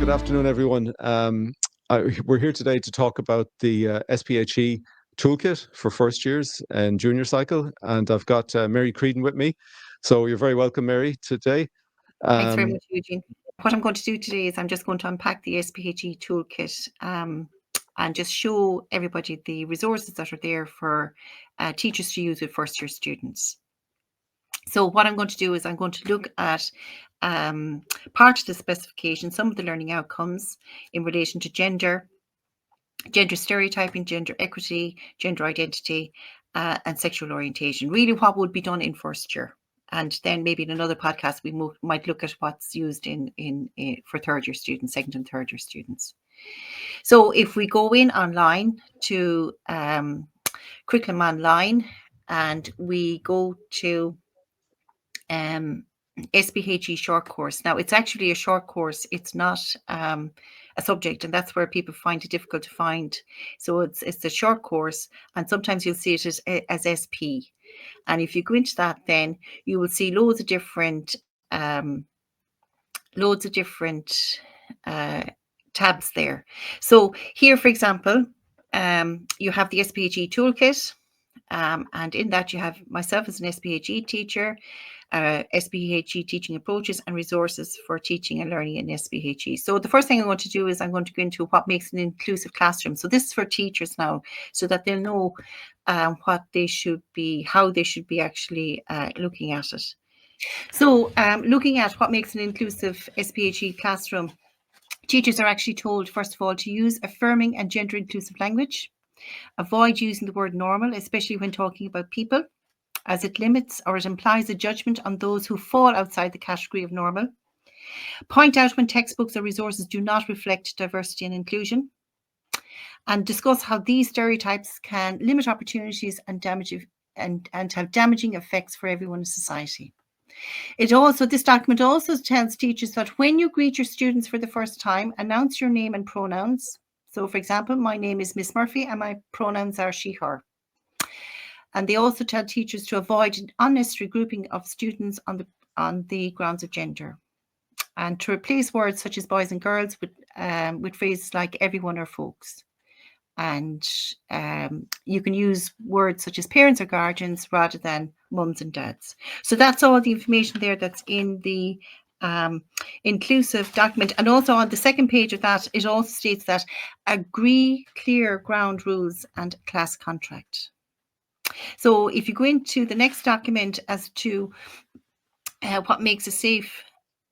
good afternoon, everyone. We're here today to talk about the SPHE Toolkit for first years and junior cycle, and I've got Mary Creedon with me. So you're very welcome, Mary, today. Thanks very much, Eugene. What I'm going to do today is I'm just going to unpack the SPHE Toolkit and just show everybody the resources that are there for teachers to use with first year students. So what I'm going to do is I'm going to look at part of the specification, some of the learning outcomes in relation to gender stereotyping, gender equity, gender identity, and sexual orientation. Really what would be done in first year. And then maybe in another podcast, we might look at what's used in for third year students, second and third year students. So if we go in online to Curriculum Online and we go to SPHE short course. Now it's actually a short course. It's not a subject, and that's where people find it difficult to find. So it's a short course, and sometimes you'll see it as SP. And if you go into that, then you will see loads of different tabs there. So here, for example, you have the SPHE Toolkit, and in that you have myself as an SPHE teacher, SPHE teaching approaches and resources for teaching and learning in SPHE. So the first thing I'm going to do is I'm going to go into what makes an inclusive classroom. So this is for teachers now, so that they'll know what they should be, how they should be actually looking at it. So looking at what makes an inclusive SPHE classroom, teachers are actually told, first of all, to use affirming and gender inclusive language. Avoid using the word normal, especially when talking about people, as it limits or it implies a judgment on those who fall outside the category of normal. Point out when textbooks or resources do not reflect diversity and inclusion. And discuss how these stereotypes can limit opportunities and have damaging effects for everyone in society. This document also tells teachers that when you greet your students for the first time, announce your name and pronouns. So, for example, my name is Miss Murphy and my pronouns are she, her. And they also tell teachers to avoid unnecessary grouping of students on the grounds of gender, and to replace words such as boys and girls with phrases like everyone or folks. And you can use words such as parents or guardians rather than mums and dads. So that's all the information there that's in the inclusive document. And also on the second page of that, it also states that agree clear ground rules and class contract. So if you go into the next document as to what makes a safe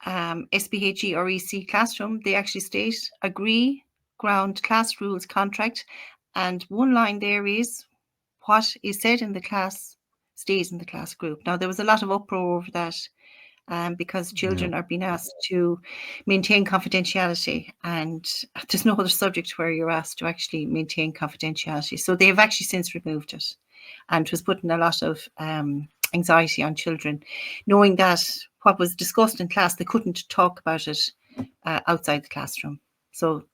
SPHE or EC classroom, they actually state agree ground class rules contract, and one line there is what is said in the class stays in the class group. Now there was a lot of uproar over that because children are being asked to maintain confidentiality, and there's no other subject where you're asked to actually maintain confidentiality. So they have actually since removed it, and it was putting a lot of anxiety on children, knowing that what was discussed in class, they couldn't talk about it outside the classroom. So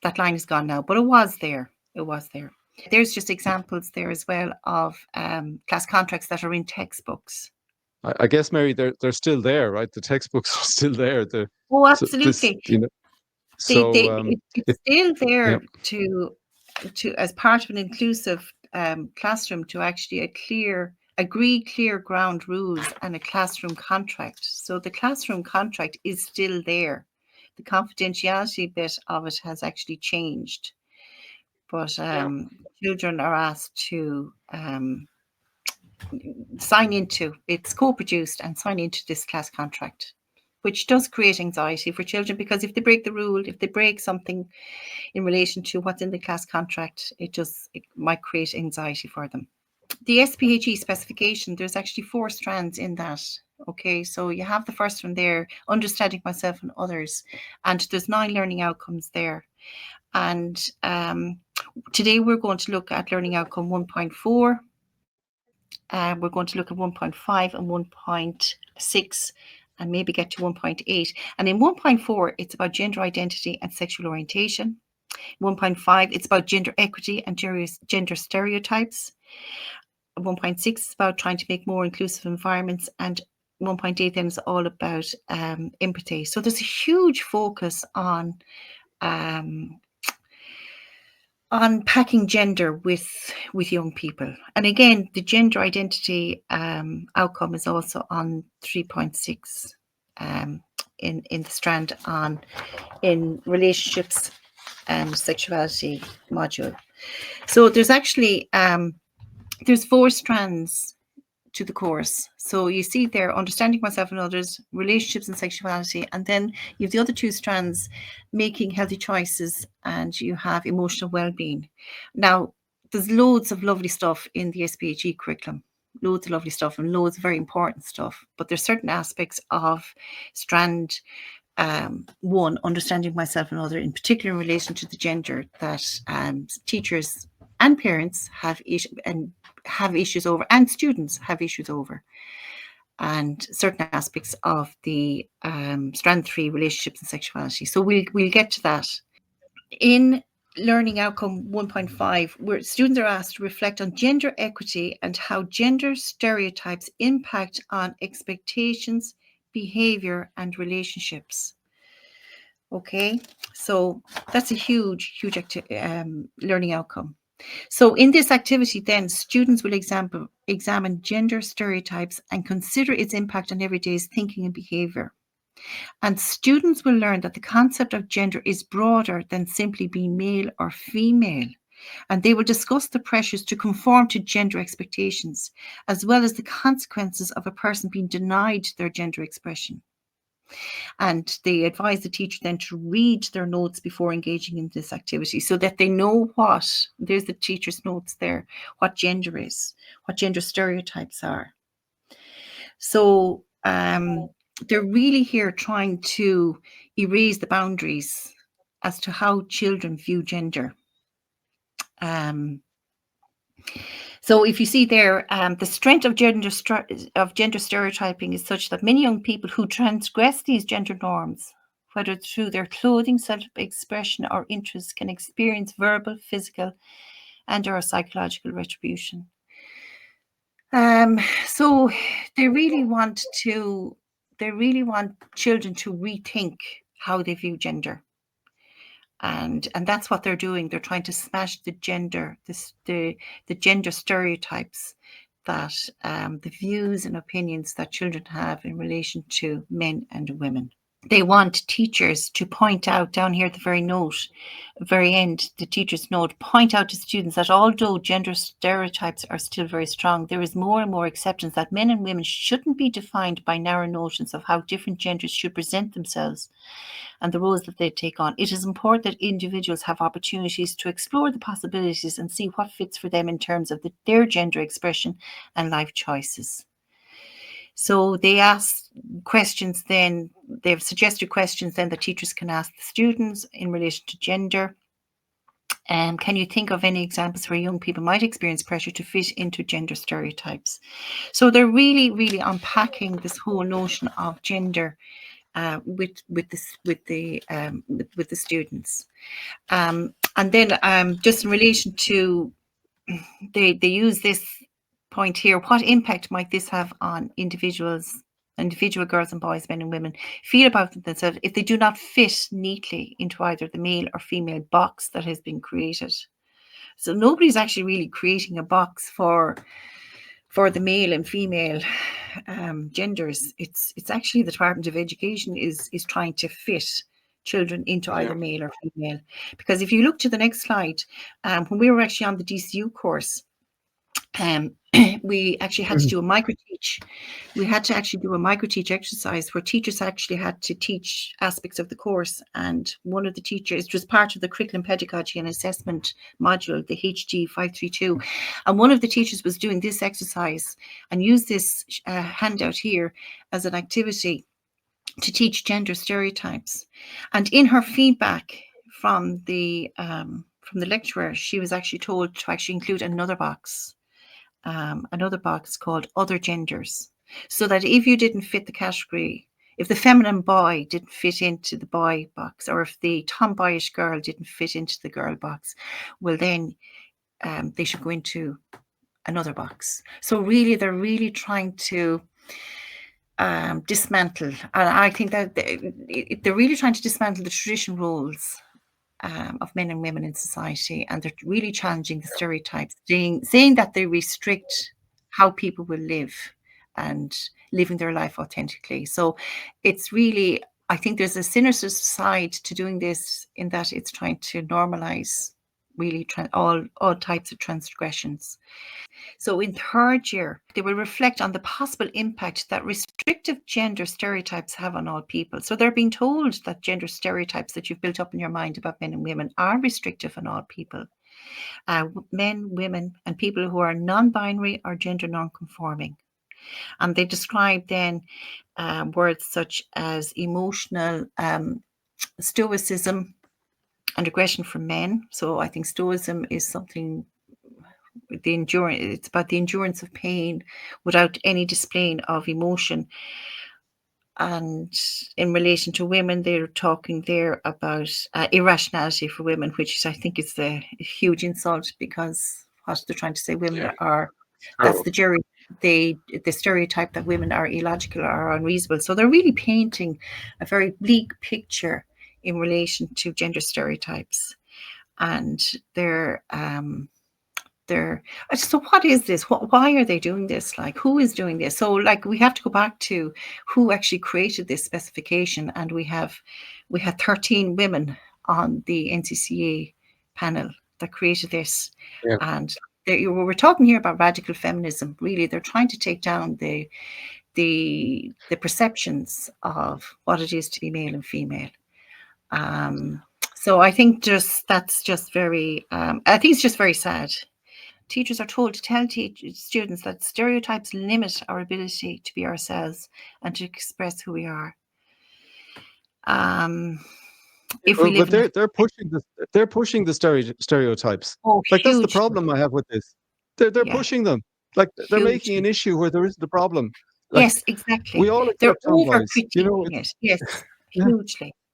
that line is gone now, but it was there. It was there. There's just examples there as well of class contracts that are in textbooks. I guess, Mary, they're still there, right? The textbooks are still there. Oh, absolutely. It's still there to as part of an inclusive classroom, to actually agree clear ground rules and a classroom contract. So the classroom contract is still there. The confidentiality bit of it has actually changed, but children are asked to sign into, it's co-produced and sign into this class contract, which does create anxiety for children, because if they break the rule, if they break something in relation to what's in the class contract, it might create anxiety for them. The SPHE specification, there's actually 4 strands in that. Okay, so you have the first one there, understanding myself and others, and there's 9 learning outcomes there. And today we're going to look at learning outcome 1.4. We're going to look at 1.5 and 1.6 and maybe get to 1.8. And in 1.4, it's about gender identity and sexual orientation. 1.5, it's about gender equity and gender stereotypes. 1.6 is about trying to make more inclusive environments and 1.8 then is all about empathy. So there's a huge focus on unpacking gender with young people. And again, the gender identity outcome is also on 3.6 in the strand on in relationships and sexuality module. So there's actually there's 4 strands to the course. So you see there, understanding myself and others, relationships and sexuality, and then you have the other 2 strands, making healthy choices, and you have emotional well-being. Now, there's loads of lovely stuff in the SPHE curriculum, loads of lovely stuff and loads of very important stuff, but there's certain aspects of strand 1, understanding myself and other, in particular in relation to the gender, that teachers and parents have issues over, and students have issues over, and certain aspects of the strand 3, relationships and sexuality. So we'll get to that. In learning outcome 1.5, where students are asked to reflect on gender equity and how gender stereotypes impact on expectations, behavior, and relationships. Okay, so that's a huge learning outcome. So in this activity, then, students will examine gender stereotypes and consider its impact on everyday thinking and behavior. And students will learn that the concept of gender is broader than simply being male or female. And they will discuss the pressures to conform to gender expectations, as well as the consequences of a person being denied their gender expression. And they advise the teacher then to read their notes before engaging in this activity, so that they know there's the teacher's notes there, what gender is, what gender stereotypes are. So they're really here trying to erase the boundaries as to how children view gender. So if you see there, the strength of gender stereotyping is such that many young people who transgress these gender norms, whether through their clothing, self-expression, or interests, can experience verbal, physical, and/or psychological retribution. So they really want children to rethink how they view gender. And that's what they're doing. They're trying to smash the gender stereotypes, that the views and opinions that children have in relation to men and women. They want teachers to point out down here at the very end, the teacher's note, point out to students that although gender stereotypes are still very strong, there is more and more acceptance that men and women shouldn't be defined by narrow notions of how different genders should present themselves and the roles that they take on. It is important that individuals have opportunities to explore the possibilities and see what fits for them in terms of their gender expression and life choices. So they ask questions then, they've suggested questions then that teachers can ask the students in relation to gender. Can you think of any examples where young people might experience pressure to fit into gender stereotypes? So they're really, really unpacking this whole notion of gender with the students. And then just in relation to, they use this point here, what impact might this have on individual girls and boys, men and women, feel about themselves if they do not fit neatly into either the male or female box that has been created? So nobody's actually really creating a box for the male and female genders. It's actually the Department of Education is trying to fit children into either male or female. Because if you look to the next slide, when we were actually on the DCU course, we actually had to do a micro-teach. We had to actually do a micro-teach exercise where teachers actually had to teach aspects of the course. And one of the teachers, it was part of the curriculum pedagogy and assessment module, the HD 532. And one of the teachers was doing this exercise and used this handout here as an activity to teach gender stereotypes. And in her feedback from the lecturer, she was actually told to actually include another box called other genders, so that if you didn't fit the category, if the feminine boy didn't fit into the boy box, or if the tomboyish girl didn't fit into the girl box, well then they should go into another box. So really, they're really trying to dismantle, and I think that they're really trying to dismantle the traditional roles of men and women in society, and they're really challenging the stereotypes, saying that they restrict how people will live and living their life authentically. So it's really, I think there's a sinister side to doing this, in that it's trying to normalize really all types of transgressions. So in third year, they will reflect on the possible impact that restrictive gender stereotypes have on all people. So they're being told that gender stereotypes that you've built up in your mind about men and women are restrictive on all people. Men, women, and people who are non-binary or gender non-conforming. And they describe then words such as emotional stoicism and aggression from men. So I think stoicism is something, the endurance, it's about the endurance of pain without any displaying of emotion. And in relation to women, they're talking there about irrationality for women, which I think is a huge insult, because what they're trying to say, women are, that's the stereotype that women are illogical or unreasonable. So they're really painting a very bleak picture in relation to gender stereotypes. And so what is this? Why are they doing this? Like, who is doing this? So like, we have to go back to who actually created this specification. And we had 13 women on the NCCA panel that created this. Yeah. And we're talking here about radical feminism. Really, they're trying to take down the perceptions of what it is to be male and female. So I think that's just very, I think it's just very sad. Teachers are told to tell students that stereotypes limit our ability to be ourselves and to express who we are. They're pushing the stereotypes. Like, that's the problem I have with this. They're pushing them. Like, they're making an issue where there isn't a problem. Like, yes, exactly. We all they're over critiquing it. Yes,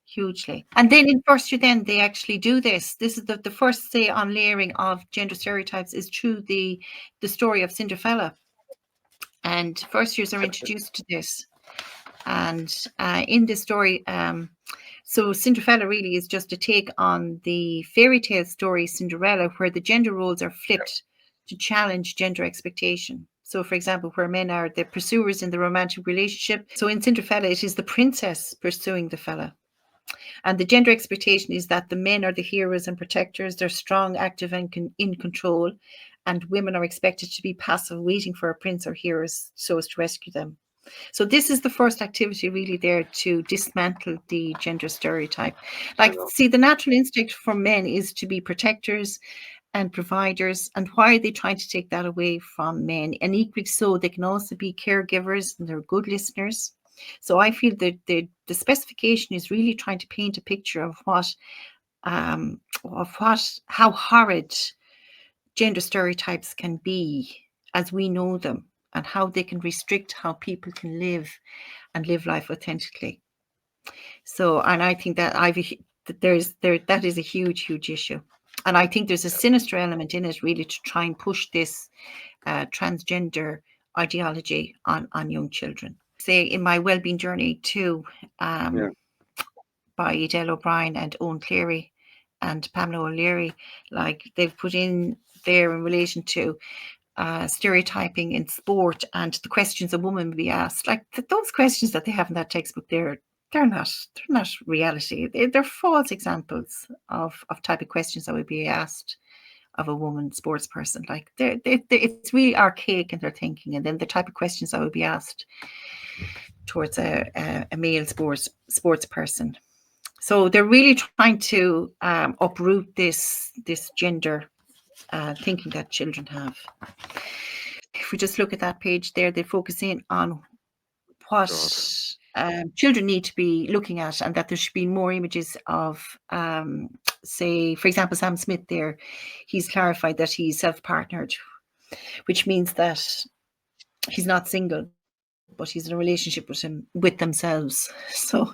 hugely. And then in first year, then they actually do this. This is the first say on layering of gender stereotypes is through the story of Cinderfella. And first years are introduced to this. And in this story, so Cinderfella really is just a take on the fairy tale story Cinderella, where the gender roles are flipped to challenge gender expectation. So, for example, where men are the pursuers in the romantic relationship. So in Cinderfella, it is the princess pursuing the fella. And the gender expectation is that the men are the heroes and protectors. They're strong, active, and in control. And women are expected to be passive, waiting for a prince or hero so as to rescue them. So this is the first activity really there to dismantle the gender stereotype. Like, see, the natural instinct for men is to be protectors and providers. And why are they trying to take that away from men? And equally so, they can also be caregivers, and they're good listeners. So I feel that the specification is really trying to paint a picture of how horrid gender stereotypes can be as we know them, and how they can restrict how people can live and live life authentically. So, and I think that that is a huge issue. And I think there's a sinister element in it, really, to try and push this transgender ideology on young children. Say, in my wellbeing journey too, by Edel O'Brien and Owen Cleary and Pamela O'Leary, like, they've put in there in relation to stereotyping in sport and the questions a woman would be asked. Like, those questions that they have in that textbook, they're not reality. They're false examples of type of questions that would be asked of a woman sports person. Like, it's really archaic in their thinking. And then the type of questions that would be asked towards a male sports person. So they're really trying to uproot this gender thinking that children have. If we just look at that page there, they focus in on what children need to be looking at, and that there should be more images of, say, for example, Sam Smith there, he's clarified that he's self-partnered, which means that he's not single, but he's in a relationship with themselves. So,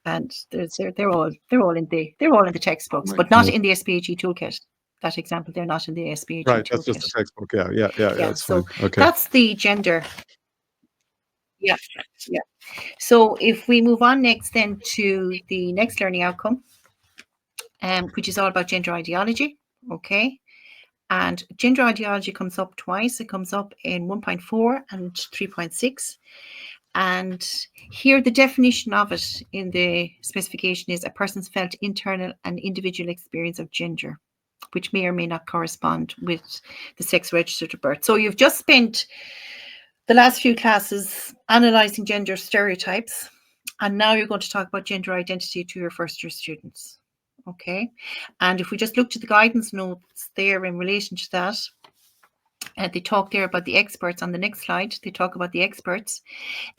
and they're all in the textbooks, but not in the SPHE Toolkit. That example, they're not in the SPHE Toolkit. Right, that's just a textbook. Yeah. That's so fine. Okay. That's the gender. Yeah, yeah. So if we move on next then to the next learning outcome, which is all about gender ideology, okay? And gender ideology comes up twice. It comes up in 1.4 and 3.6. And here the definition of it in the specification is a person's felt internal and individual experience of gender, which may or may not correspond with the sex registered at birth. So you've just spent the last few classes analysing gender stereotypes, and now you're going to talk about gender identity to your first year students. Okay, and if we just look to the guidance notes there in relation to that, they talk there about the experts on the next slide. They talk about the experts.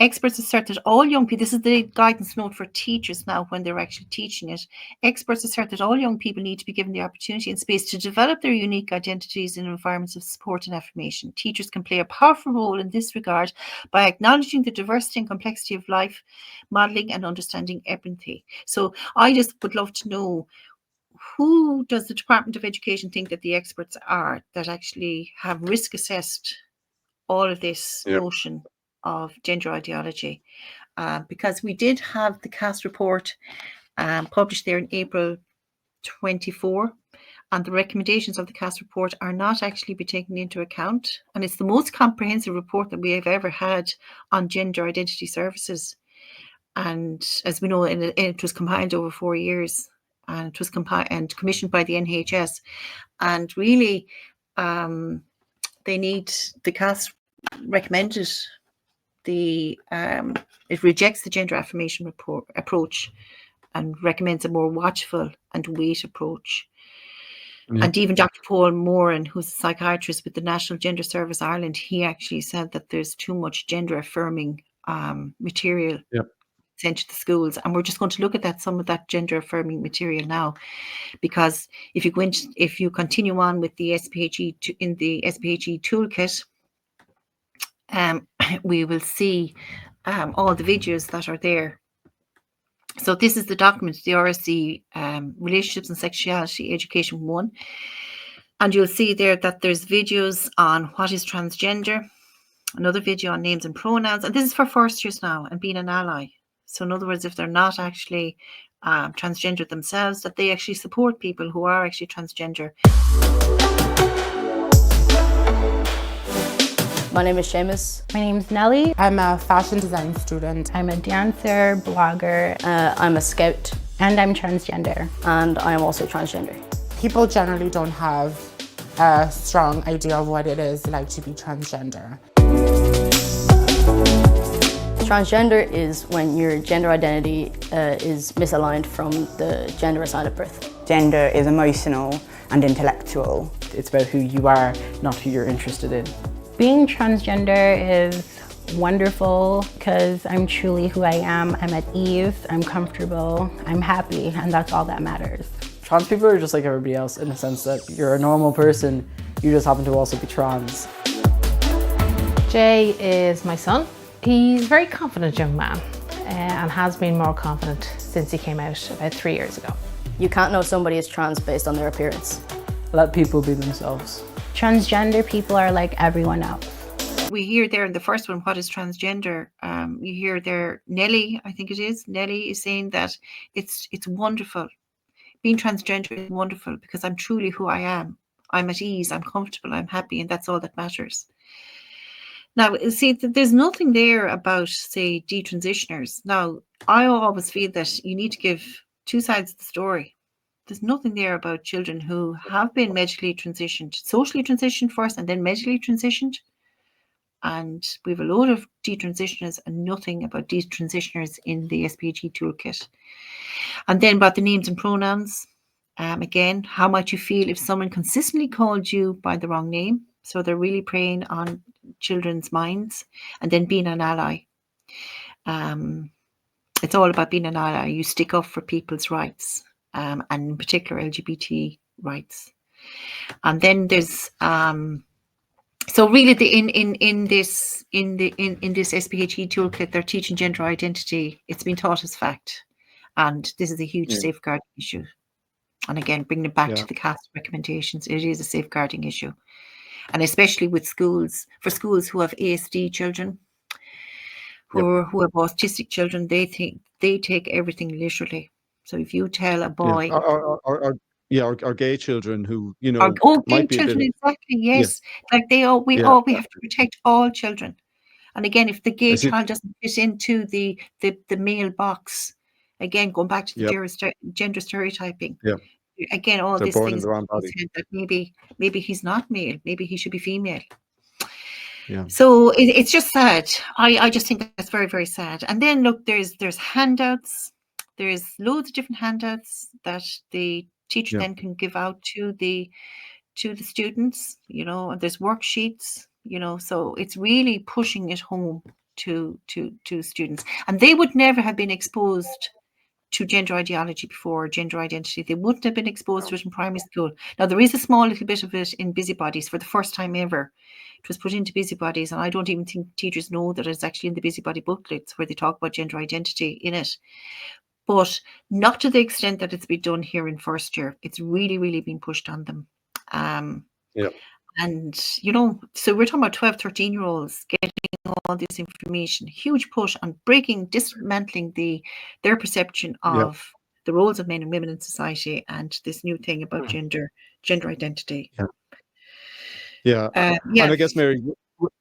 Experts assert that all young people, this is the guidance note for teachers now when they're actually teaching it. Experts assert that all young people need to be given the opportunity and space to develop their unique identities in environments of support and affirmation. Teachers can play a powerful role in this regard by acknowledging the diversity and complexity of life, modelling and understanding empathy. So I just would love to know, who does the Department of Education think that the experts are that actually have risk assessed all of this notion of gender ideology? Because we did have the CAS report published there in April 24, and the recommendations of the CAS report are not actually be taken into account. And it's the most comprehensive report that we have ever had on gender identity services. And as we know, it was compiled over 4 years, and it was compiled and commissioned by the NHS. And really, they need, the CAS recommended it rejects the gender affirmation approach and recommends a more watchful and weight approach. And even Dr. Paul Moran, who's a psychiatrist with the National Gender Service Ireland, he actually said that there's too much gender affirming material sent to the schools. And we're just going to look at some of that gender affirming material now, because if you continue on with the SPHE in the SPHE Toolkit, we will see all the videos that are there. So this is the document, the RSC Relationships and Sexuality Education 1. And you'll see there that there's videos on what is transgender, another video on names and pronouns. And this is for first years now, and being an ally. So in other words, if they're not actually transgender themselves, that they actually support people who are actually transgender. My name is Seamus. My name's Nellie. I'm a fashion design student. I'm a dancer, blogger. I'm a scout. And I'm transgender. And I am also transgender. People generally don't have a strong idea of what it is like to be transgender. Transgender is when your gender identity is misaligned from the gender assigned at birth. Gender is emotional and intellectual. It's about who you are, not who you're interested in. Being transgender is wonderful because I'm truly who I am. I'm at ease, I'm comfortable, I'm happy, and that's all that matters. Trans people are just like everybody else in the sense that you're a normal person, you just happen to also be trans. Jay is my son. He's a very confident young man and has been more confident since he came out about 3 years ago. You can't know somebody is trans based on their appearance. Let people be themselves. Transgender people are like everyone else. We hear there in the first one, what is transgender? You hear there, Nellie, I think it is. Nellie is saying that it's wonderful. Being transgender is wonderful because I'm truly who I am. I'm at ease, I'm comfortable, I'm happy, and that's all that matters. Now, see, there's nothing there about, say, detransitioners. Now, I always feel that you need to give two sides of the story. There's nothing there about children who have been medically transitioned, socially transitioned first and then medically transitioned. And we have a load of detransitioners and nothing about detransitioners in the SPHE Toolkit. And then about the names and pronouns. Again, how might you feel if someone consistently called you by the wrong name? So they're really preying on children's minds. And then being an ally. It's all about being an ally. You stick up for people's rights. And in particular LGBT rights. And then there's so really in this SPHE toolkit, they're teaching gender identity. It's been taught as fact, and this is a huge safeguarding issue. And again, bringing it back to the CAS recommendations, it is a safeguarding issue, and especially with schools, for schools who have ASD children who have autistic children, they take everything literally. So if you tell a boy, our gay children who gay might be a children, bit exactly, yes, like we have to protect all children. And again, if the gay child doesn't fit into the male box, again, going back to the gender stereotyping, again, all they're these born in things the wrong body. that maybe he's not male, maybe he should be female. Yeah. So it's just sad. I just think that's very, very sad. And then look, there's handouts. There's loads of different handouts that the teacher then can give out to the students, and there's worksheets, so it's really pushing it home to students. And they would never have been exposed to gender ideology before, gender identity. They wouldn't have been exposed to it in primary school. Now, there is a small little bit of it in Busybodies for the first time ever. It was put into Busybodies, and I don't even think teachers know that it's actually in the Busybody booklets where they talk about gender identity in it. But not to the extent that it's been done here in first year. It's really, really been pushed on them. And, so we're talking about 12, 13-year-olds getting all this information, huge push on dismantling their perception of the roles of men and women in society and this new thing about gender identity. And I guess, Mary,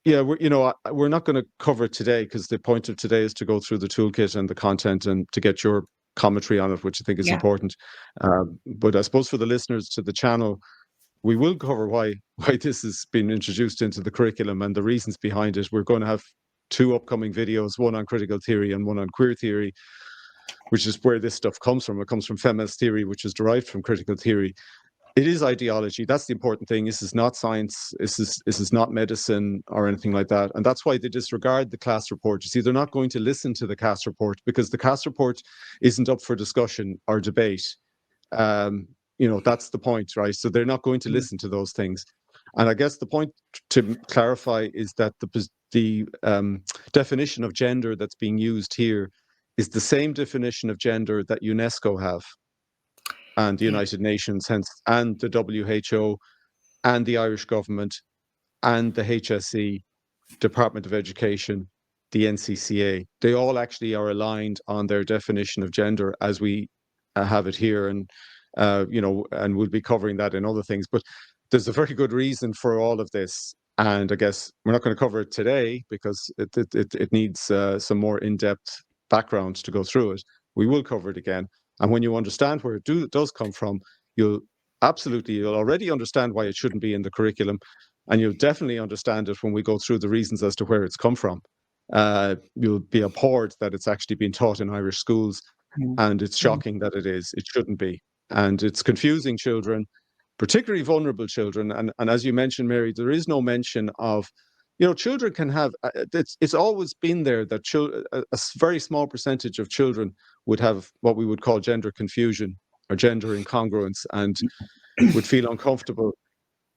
we're not going to cover it today because the point of today is to go through the toolkit and the content and to get your commentary on it, which I think is important. But I suppose for the listeners to the channel, we will cover why this has been introduced into the curriculum and the reasons behind it. We're going to have 2 upcoming videos, one on critical theory and one on queer theory, which is where this stuff comes from. It comes from feminist theory, which is derived from critical theory. It is ideology. That's the important thing. This is not science. This is not medicine or anything like that. And that's why they disregard the class report. You see, they're not going to listen to the class report because the class report isn't up for discussion or debate. That's the point, right? So they're not going to listen to those things. And I guess the point to clarify is that the definition of gender that's being used here is the same definition of gender that UNESCO have and the United Nations, hence, and the WHO and the Irish government and the HSE, Department of Education, the NCCA. They all actually are aligned on their definition of gender as we have it here. And and we'll be covering that in other things. But there's a very good reason for all of this. And I guess we're not going to cover it today because it needs some more in-depth background to go through it. We will cover it again. And when you understand where it does come from, you'll already understand why it shouldn't be in the curriculum. And you'll definitely understand it when we go through the reasons as to where it's come from. You'll be appalled that it's actually been taught in Irish schools. And it's shocking that it is. It shouldn't be. And it's confusing children, particularly vulnerable children. And as you mentioned, Mary, there is no mention of, children can have, it's always been there that a very small percentage of children would have what we would call gender confusion or gender incongruence and would feel uncomfortable.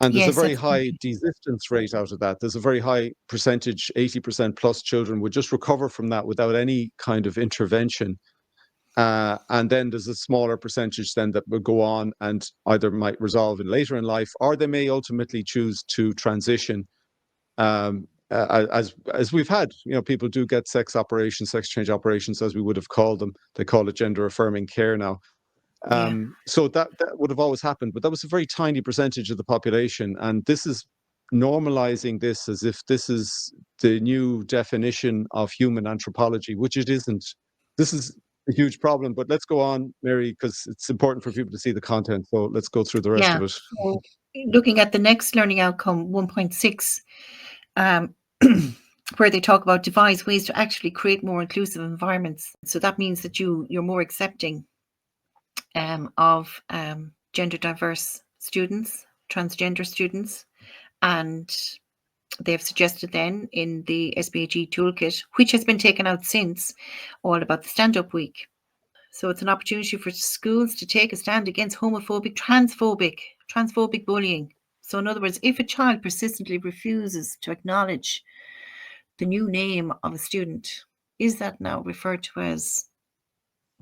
And there's a very high desistance rate out of that. There's a very high percentage, 80% plus children would just recover from that without any kind of intervention. And then there's a smaller percentage then that will go on and either might resolve later in life, or they may ultimately choose to transition. As we've had, people do get sex change operations, as we would have called them. They call it gender affirming care now. So that would have always happened, but that was a very tiny percentage of the population. And this is normalizing this as if this is the new definition of human anthropology, which it isn't. This is a huge problem, but let's go on, Mary, because it's important for people to see the content. So let's go through the rest of it. So looking at the next learning outcome, 1.6, where they talk about devise ways to actually create more inclusive environments. So that means that you're more accepting of gender diverse students, transgender students, and they've suggested then in the SPHE Toolkit, which has been taken out since, all about the stand-up week. So it's an opportunity for schools to take a stand against homophobic, transphobic bullying. So in other words, if a child persistently refuses to acknowledge the new name of a student, is that now referred to as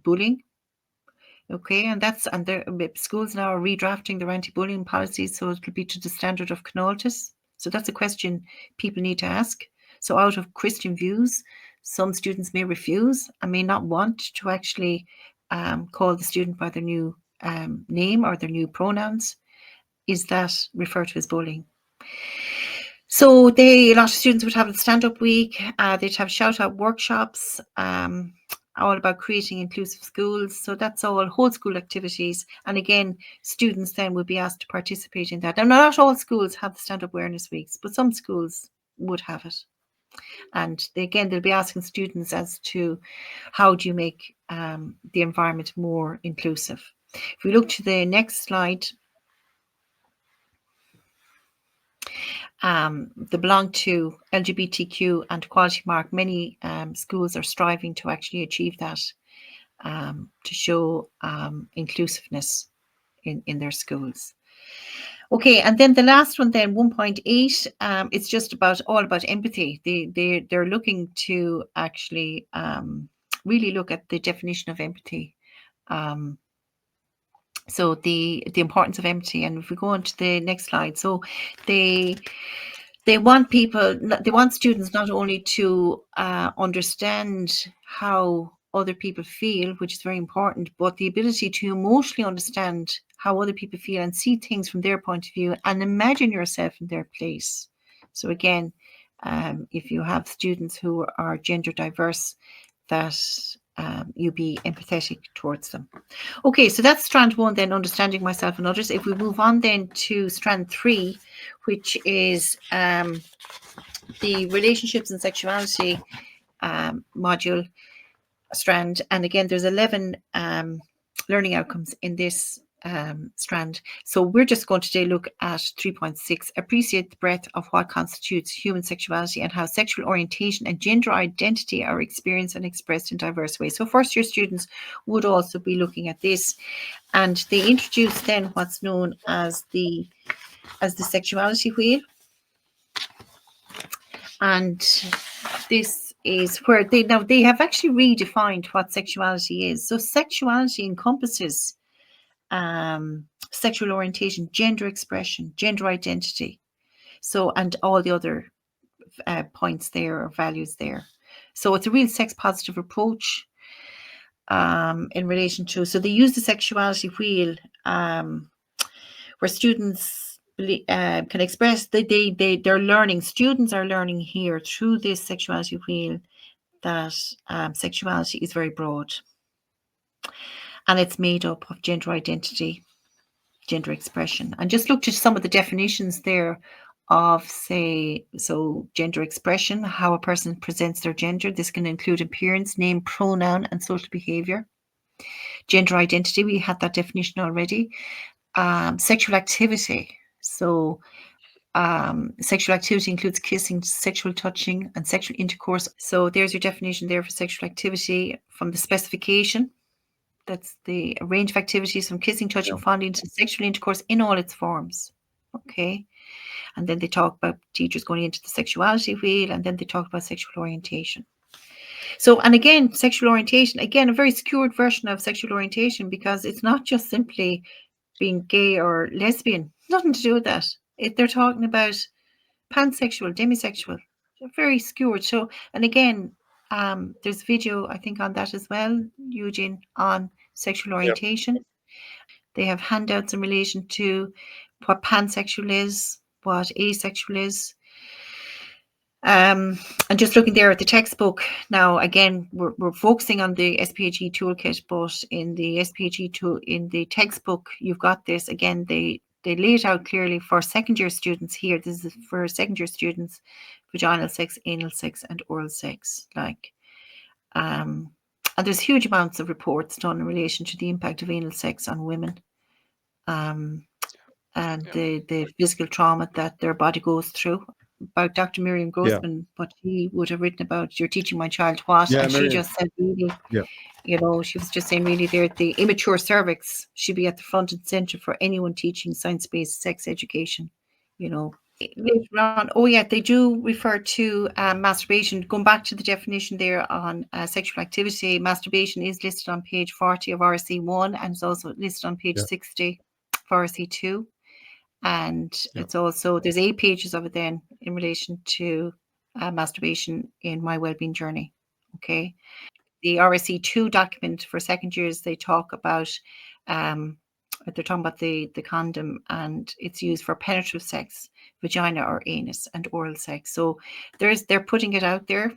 bullying? Okay, and schools now are redrafting their anti-bullying policies, so it'll be to the standard of Canoltas. So that's a question people need to ask. So out of Christian views, Some students may refuse and may not want to actually call the student by their new name or their new pronouns. Is that referred to as bullying? So a lot of students would have a stand-up week. They'd have shout-out workshops, all about creating inclusive schools. So that's all whole school activities. And again, students then would be asked to participate in that. And not all schools have the stand-up awareness weeks, but some schools would have it. And again, they'll be asking students as to how do you make the environment more inclusive. If we look to the next slide, they belong to LGBTQ and Equality Mark. Many schools are striving to actually achieve that, to show inclusiveness in their schools. Okay, and then the last one then, 1.8, it's just all about empathy. They're looking to actually really look at the definition of empathy. So the importance of empathy. And if we go on to the next slide, so they want students not only to understand how other people feel, which is very important, but the ability to emotionally understand how other people feel and see things from their point of view and imagine yourself in their place. So again, if you have students who are gender diverse, that you be empathetic towards them. Okay, so that's strand 1 then, understanding myself and others. If we move on then to strand 3, which is the relationships and sexuality module strand. And again, there's 11 learning outcomes in this strand. So we're just going to today look at 3.6, appreciate the breadth of what constitutes human sexuality and how sexual orientation and gender identity are experienced and expressed in diverse ways. So first year students would also be looking at this, and they introduce then what's known as the sexuality wheel. And this is where they have actually redefined what sexuality is. So sexuality encompasses sexual orientation, gender expression, gender identity. So, and all the other points there or values there. So it's a real sex positive approach in relation to, so they use the sexuality wheel where students can express they're learning, students are learning here through this sexuality wheel that sexuality is very broad, and it's made up of gender identity, gender expression. And just look to some of the definitions there of, say, so gender expression, how a person presents their gender. This can include appearance, name, pronoun, and social behavior. Gender identity, we had that definition already. Sexual activity. So sexual activity includes kissing, sexual touching, and sexual intercourse. So there's your definition there for sexual activity from the specification. That's the range of activities from kissing, touching, fondling to sexual intercourse in all its forms. Okay. And then they talk about teachers going into the sexuality wheel, and then they talk about sexual orientation. So, and again, sexual orientation, again, a very skewed version of sexual orientation, because it's not just simply being gay or lesbian, nothing to do with that. They're talking about pansexual, demisexual, very skewed. So, and again, there's video, I think, on that as well, Eugene, on sexual orientation. Yep. They have handouts in relation to what pansexual is, what asexual is. And just looking there at the textbook now, again, we're focusing on the SPHE Toolkit, but in the SPHE tool, in the textbook, you've got this. Again, they lay it out clearly for second year students here. This is for second year students: vaginal sex, anal sex, and oral sex. And there's huge amounts of reports done in relation to the impact of anal sex on women, and the physical trauma that their body goes through. About Dr. Miriam Grossman, what she would have written about You're Teaching My Child What, and Miriam, she just said really, you know, she was just saying really there, the immature cervix should be at the front and center for anyone teaching science-based sex education, you know. Later on, they do refer to masturbation. Going back to the definition there on sexual activity, masturbation is listed on page 40 of RSC 1, and it's also listed on page 60 of RSC 2. And it's also, there's 8 pages of it then in relation to masturbation in My Wellbeing Journey Okay. The RSE2 document for second years, they talk about, they're talking about the condom, and it's used for penetrative sex, vagina or anus, and oral sex. So they're putting it out there.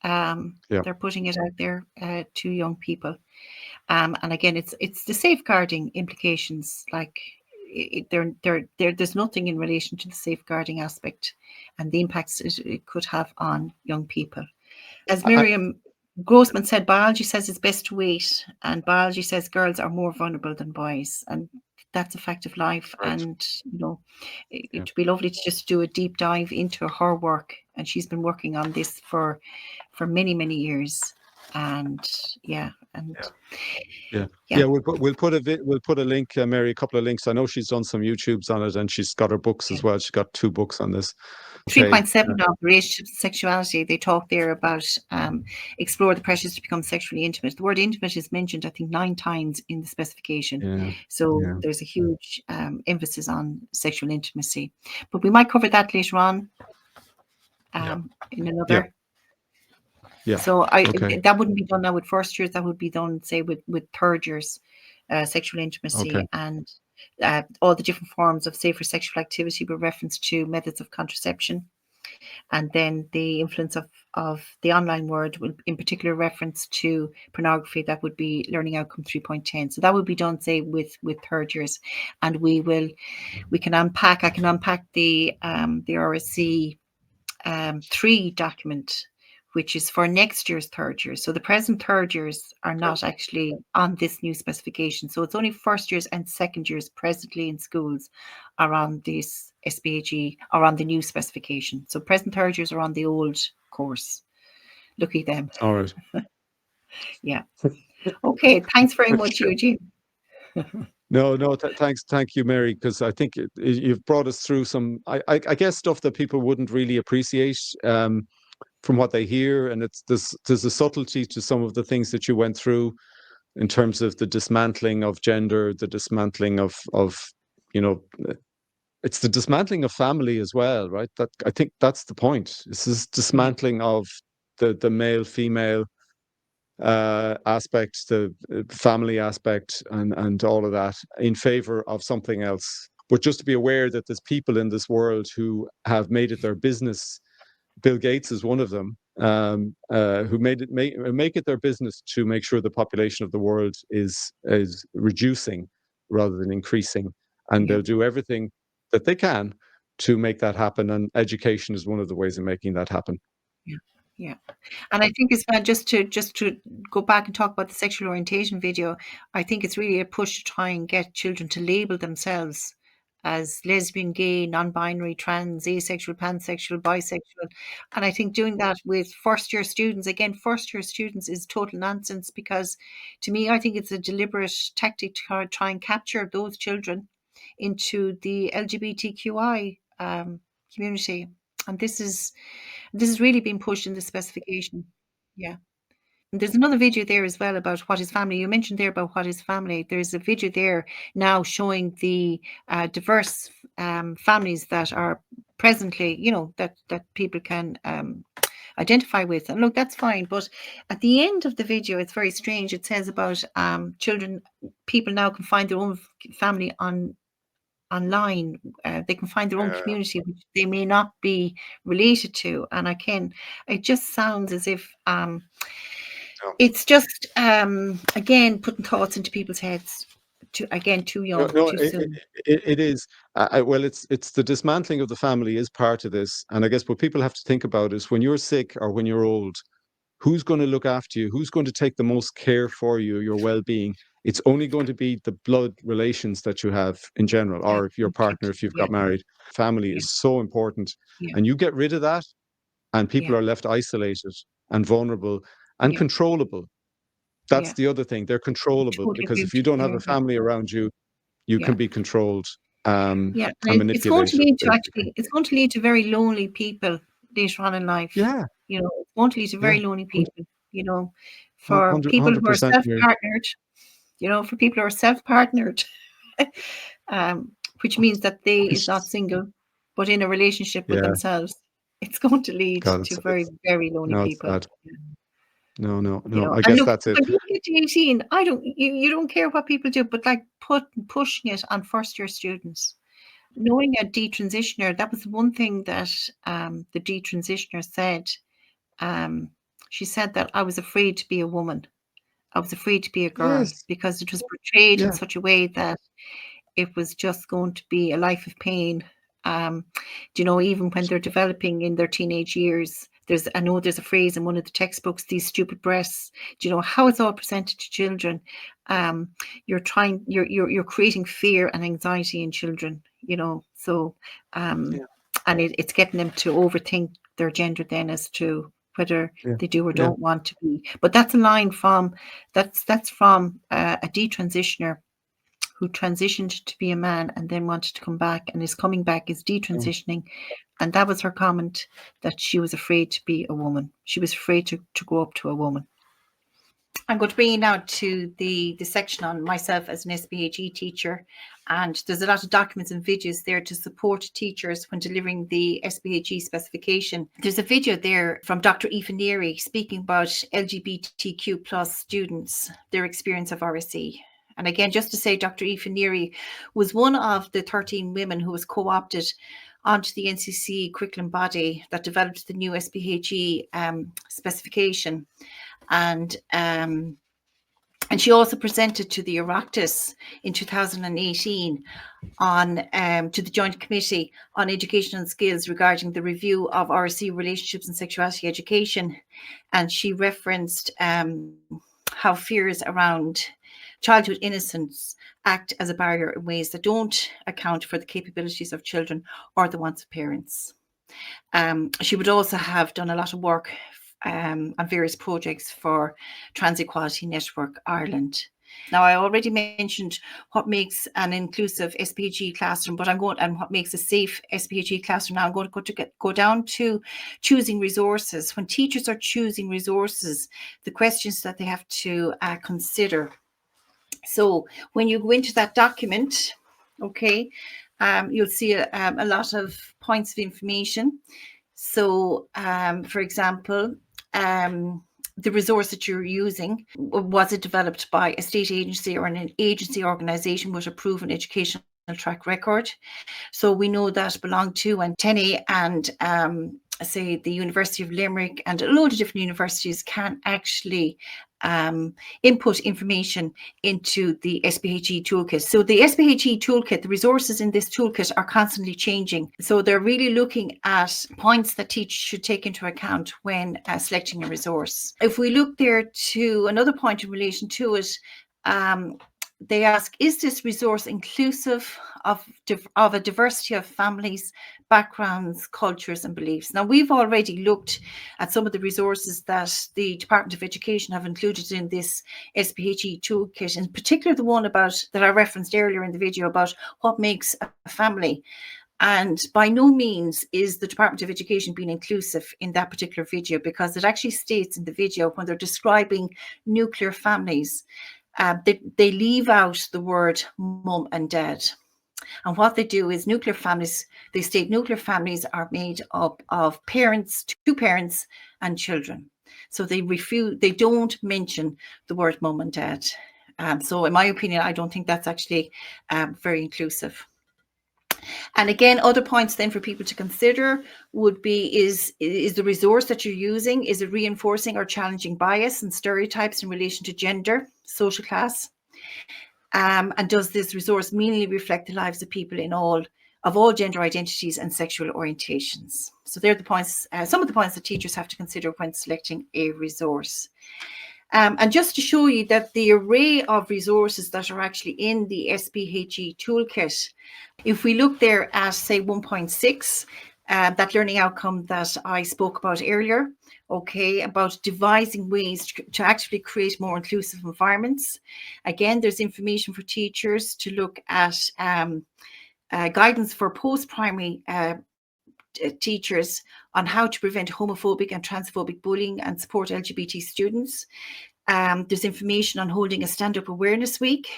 They're putting it out there to young people. And again, it's the safeguarding implications. Like there's nothing in relation to the safeguarding aspect and the impacts it could have on young people. As Miriam Grossman said, biology says it's best to wait, and biology says girls are more vulnerable than boys, and that's a fact of life. Right. And it'd be lovely to just do a deep dive into her work, and she's been working on this for many years. And we'll put a link, Mary, a couple of links. I know she's done some YouTubes on it, and she's got her books as well. She's got 2 books on this. 3.7 of Relationships and Sexuality, they talk there about explore the pressures to become sexually intimate. The word intimate is mentioned, I think, 9 times in the specification. There's a huge emphasis on sexual intimacy. But we might cover that later on in another. So that wouldn't be done now with first years. That would be done, say, with third years, sexual intimacy and all the different forms of safer sexual activity with reference to methods of contraception. And then the influence of the online world, will, in particular reference to pornography, that would be learning outcome 3.10. So that would be done, say, with third years. And I can unpack the RSC 3 document, which is for next year's third years. So the present third years are not actually on this new specification. So it's only first years and second years presently in schools are on this SPHE, or on the new specification. So present third years are on the old course. Look at them. All right. Okay, thanks very much, Eugene. No, thank you, Mary, because I think you've brought us through some, I guess, stuff that people wouldn't really appreciate from what they hear, and there's a subtlety to some of the things that you went through in terms of the dismantling of gender, the dismantling of it's the dismantling of family as well, right? That I think that's the point. This is dismantling of the male female aspect, the family aspect, and all of that in favor of something else. But just to be aware that there's people in this world who have made it their business. Bill Gates is one of them, who make it their business to make sure the population of the world is reducing rather than increasing, and they'll do everything that they can to make that happen. And education is one of the ways of making that happen. Yeah, and I think it's just to go back and talk about the sexual orientation video. I think it's really a push to try and get children to label themselves as lesbian, gay, non-binary, trans, asexual, pansexual, bisexual. And I think doing that with first-year students, again, first-year students is total nonsense, because to me, I think it's a deliberate tactic to try and capture those children into the LGBTQI community. And this is really being pushed in the specification. Yeah. There's another video there as well about what is family. You mentioned there about what is family. There's a video there now showing the diverse families that are presently, that people can identify with. And look, that's fine. But at the end of the video, it's very strange. It says about people now can find their own family online. They can find their own community, which they may not be related to. And it just sounds as if it's just again putting thoughts into people's heads too young, too soon. It is. Well, it's the dismantling of the family is part of this, and I guess what people have to think about is when you're sick or when you're old, who's going to look after you? Who's going to take the most care for you, your well-being? It's only going to be the blood relations that you have in general, or your partner if you've got married. Family is so important, and you get rid of that, and people are left isolated and vulnerable and controllable. That's the other thing. They're controllable, because if you don't have a family around you, you can be controlled and manipulated. It's going to lead to very lonely people later on in life. Yeah. It's going to lead to very lonely people, for people who are self-partnered, for people who are self-partnered, which means that they is not single, but in a relationship with themselves. It's going to lead to very, very lonely people. No, no, You no. know, I and guess look, that's it. when you get to 18, you don't care what people do, but like pushing it on first year students. Knowing a detransitioner, that was one thing that the detransitioner said. She said that I was afraid to be a woman. I was afraid to be a girl Yes. because it was portrayed in Yeah. such a way that it was just going to be a life of pain. You know, even when they're developing in their teenage years, I know there's a phrase in one of the textbooks, these stupid breasts. Do you know how it's all presented to children? You're creating fear and anxiety in children, you know, so and it's getting them to overthink their gender then as to whether Yeah. they do or Yeah. don't want to be. But that's a line from that's from a detransitioner who transitioned to be a man and then wanted to come back and is coming back, is detransitioning. And that was her comment, that she was afraid to be a woman. She was afraid to grow up to a woman. I'm going to bring you now to the section on myself as an SPHE teacher. And there's a lot of documents and videos there to support teachers when delivering the SPHE specification. There's a video there from Dr. Affirming speaking about LGBTQ plus students, their experience of RSE. And again, just to say, Dr. Affirming was one of the 13 women who was co-opted onto the NCC curriculum body that developed the new SPHE specification. And she also presented to the Oireachtas in 2018 on to the Joint Committee on Education and Skills regarding the review of RSE relationships and sexuality education. And she referenced how fears around childhood innocence act as a barrier in ways that don't account for the capabilities of children or the wants of parents. She would also have done a lot of work on various projects for Trans Equality Network Ireland. Now, I already mentioned what makes an inclusive SPHE classroom, but and what makes a safe SPHE classroom. Now I'm going to go down to choosing resources. When teachers are choosing resources, the questions that they have to consider. So when you go into that document, okay, you'll see a lot of points of information. So, for example, the resource that you're using, was it developed by a state agency or an agency organisation with a proven educational track record? So we know that belong to and TENI and say the University of Limerick and a load of different universities can actually input information into the SPHE Toolkit. So the SPHE Toolkit, the resources in this toolkit are constantly changing. So they're really looking at points that teachers should take into account when selecting a resource. If we look there to another point in relation to it, they ask, is this resource inclusive of a diversity of families, backgrounds, cultures and beliefs? Now, we've already looked at some of the resources that the Department of Education have included in this SPHE Toolkit, in particular the one that I referenced earlier in the video about what makes a family. And by no means is the Department of Education being inclusive in that particular video, because it actually states in the video when they're describing nuclear families, they leave out the word mum and dad. And what they do is nuclear families, they state nuclear families are made up of parents, two parents and children. So they don't mention the word mum and dad. So in my opinion, I don't think that's actually very inclusive. And again, other points then for people to consider would be, is the resource that you're using, is it reinforcing or challenging bias and stereotypes in relation to gender, social class? And does this resource meaningfully reflect the lives of people of all gender identities and sexual orientations? So they're the points, some of the points that teachers have to consider when selecting a resource. And just to show you that the array of resources that are actually in the SPHE Toolkit, if we look there at, say, 1.6, that learning outcome that I spoke about earlier, okay, about devising ways to actually create more inclusive environments. Again, there's information for teachers to look at guidance for post-primary teachers on how to prevent homophobic and transphobic bullying and support LGBT students. There's information on holding a stand-up awareness week.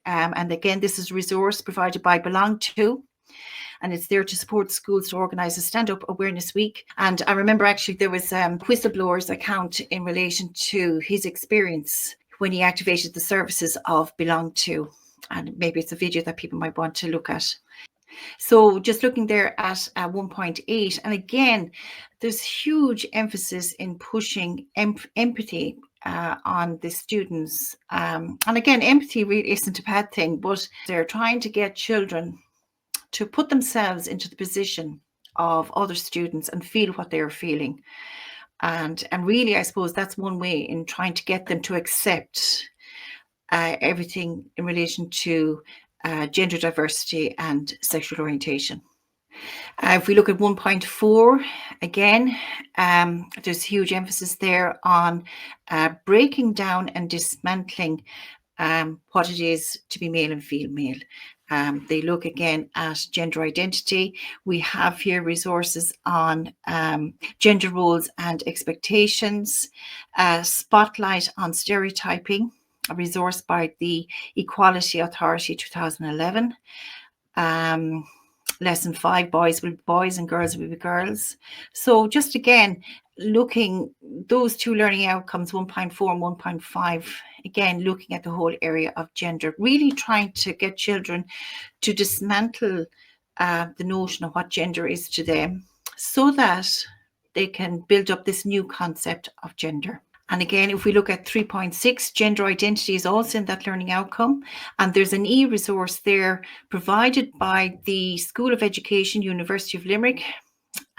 And again, this is a resource provided by Belong To. And it's there to support schools to organise a stand-up awareness week. And I remember actually there was Whistleblower's account in relation to his experience when he activated the services of Belong To. And maybe it's a video that people might want to look at. So just looking there at 1.8, and again, there's huge emphasis in pushing empathy on the students. And again, empathy really isn't a bad thing, but they're trying to get children to put themselves into the position of other students and feel what they're feeling. And really, I suppose that's one way in trying to get them to accept everything in relation to gender diversity and sexual orientation. If we look at 1.4, again, there's huge emphasis there on breaking down and dismantling what it is to be male and female. They look again at gender identity. We have here resources on gender roles and expectations, spotlight on stereotyping, a resource by the Equality Authority 2011. Lesson 5, boys will be boys and girls will be girls. So just again, looking those two learning outcomes, 1.4 and 1.5, again, looking at the whole area of gender, really trying to get children to dismantle the notion of what gender is to them so that they can build up this new concept of gender. And again, if we look at 3.6, gender identity is also in that learning outcome. And there's an e-resource there provided by the School of Education, University of Limerick,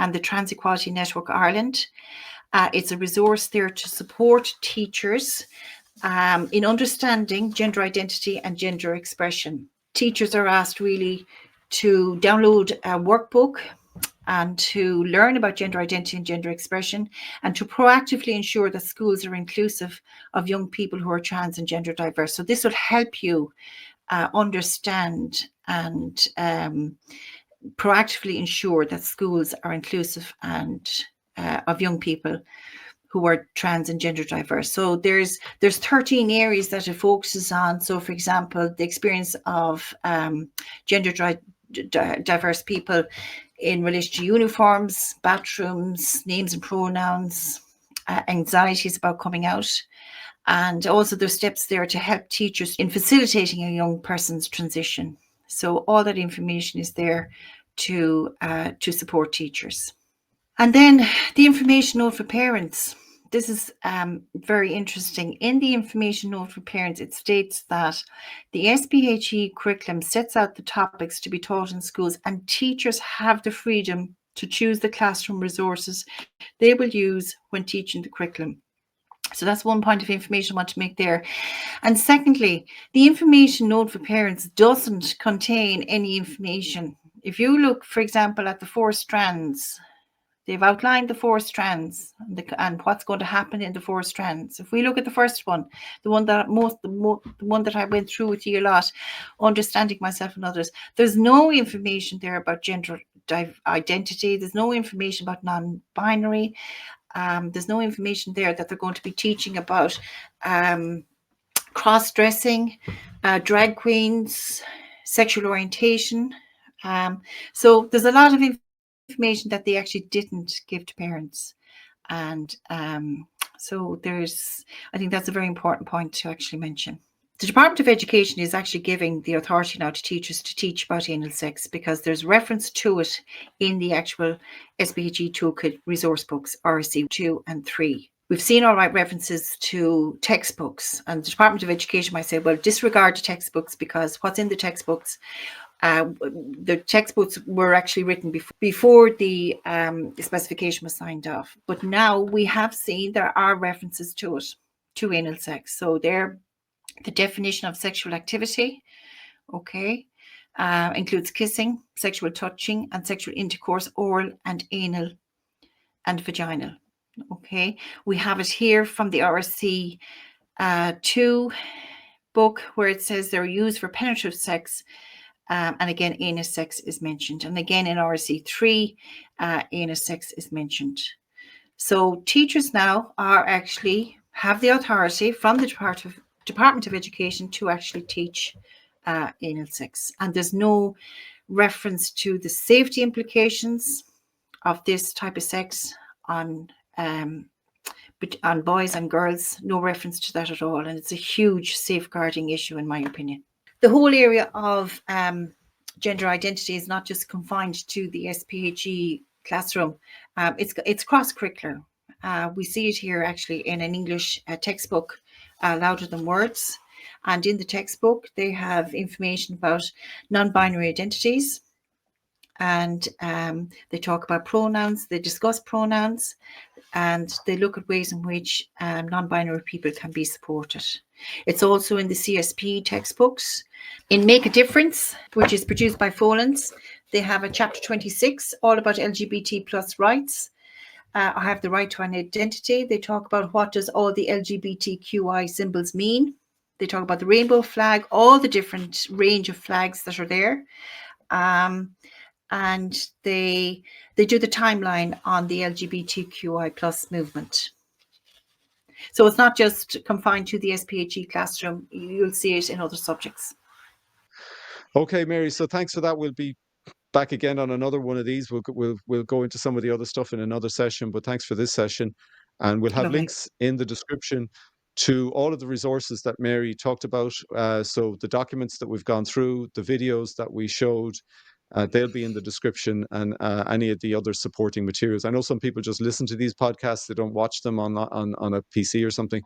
and the Trans Equality Network Ireland. It's a resource there to support teachers in understanding gender identity and gender expression. Teachers are asked really to download a workbook and to learn about gender identity and gender expression, and to proactively ensure that schools are inclusive of young people who are trans and gender diverse. So this will help you understand and proactively ensure that schools are inclusive and of young people who are trans and gender diverse. So there's 13 areas that it focuses on. So for example, the experience of gender diverse people in relation to uniforms, bathrooms, names and pronouns, anxieties about coming out. And also there's steps there to help teachers in facilitating a young person's transition. So all that information is there to support teachers. And then the information note for parents. This is very interesting. In the information note for parents, it states that the SPHE curriculum sets out the topics to be taught in schools, and teachers have the freedom to choose the classroom resources they will use when teaching the curriculum. So that's one point of information I want to make there. And secondly, the information note for parents doesn't contain any information. If you look, for example, at the 4 strands, they've outlined the 4 strands and what's going to happen in the 4 strands. If we look at the first one, the one that I went through with you a lot, understanding myself and others, there's no information there about gender identity. There's no information about non-binary. There's no information there that they're going to be teaching about cross-dressing, drag queens, sexual orientation. So there's a lot of information that they actually didn't give to parents. And so I think that's a very important point to actually mention. The Department of Education is actually giving the authority now to teachers to teach about anal sex, because there's reference to it in the actual SPHE Toolkit resource books, RSC 2 and 3. We've seen all right references to textbooks, and the Department of Education might say, well, disregard the textbooks, because what's in the textbooks, the textbooks were actually written before the specification was signed off. But now we have seen there are references to it, to anal sex. So they're the definition of sexual activity, okay, includes kissing, sexual touching, and sexual intercourse, oral and anal and vaginal. Okay, we have it here from the RSC 2 book, where it says they're used for penetrative sex, and again, anus sex is mentioned. And again, in RSC 3, anus sex is mentioned. So teachers now have the authority from the Department of Education to actually teach anal sex, and there's no reference to the safety implications of this type of sex on boys and girls. No reference to that at all, and it's a huge safeguarding issue in my opinion. The whole area of gender identity is not just confined to the SPHE classroom. It's cross-curricular. We see it here actually in an English textbook, Louder Than Words. And in the textbook, they have information about non-binary identities. And they talk about pronouns, they discuss pronouns, and they look at ways in which non-binary people can be supported. It's also in the CSPE textbooks. In Make a Difference, which is produced by Folens, they have a chapter 26 all about LGBT plus rights. I have the right to an identity. They talk about what does all the LGBTQI symbols mean. They talk about the rainbow flag, all the different range of flags that are there. And they do the timeline on the LGBTQI plus movement. So it's not just confined to the SPHE classroom. You'll see it in other subjects. Okay, Mary. So thanks for that. We'll be back again on another one of these. We'll go into some of the other stuff in another session. But thanks for this session, and we'll have Lovely. links in the description to all of the resources that Mary talked about. So the documents that we've gone through, the videos that we showed, they'll be in the description, and any of the other supporting materials. I know some people just listen to these podcasts; they don't watch them on a PC or something.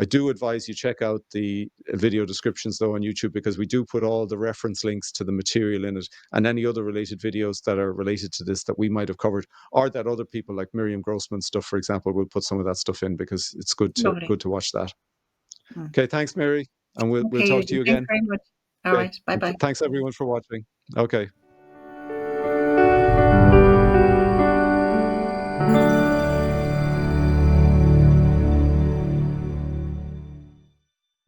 I do advise you check out the video descriptions though on YouTube, because we do put all the reference links to the material in it, and any other related videos that are related to this that we might have covered, or that other people like Miriam Grossman stuff, for example, will put some of that stuff in, because it's good to watch that. Okay, thanks, Mary, and we'll talk to you again. Thanks very much. All right, bye-bye. Thanks everyone for watching. Okay.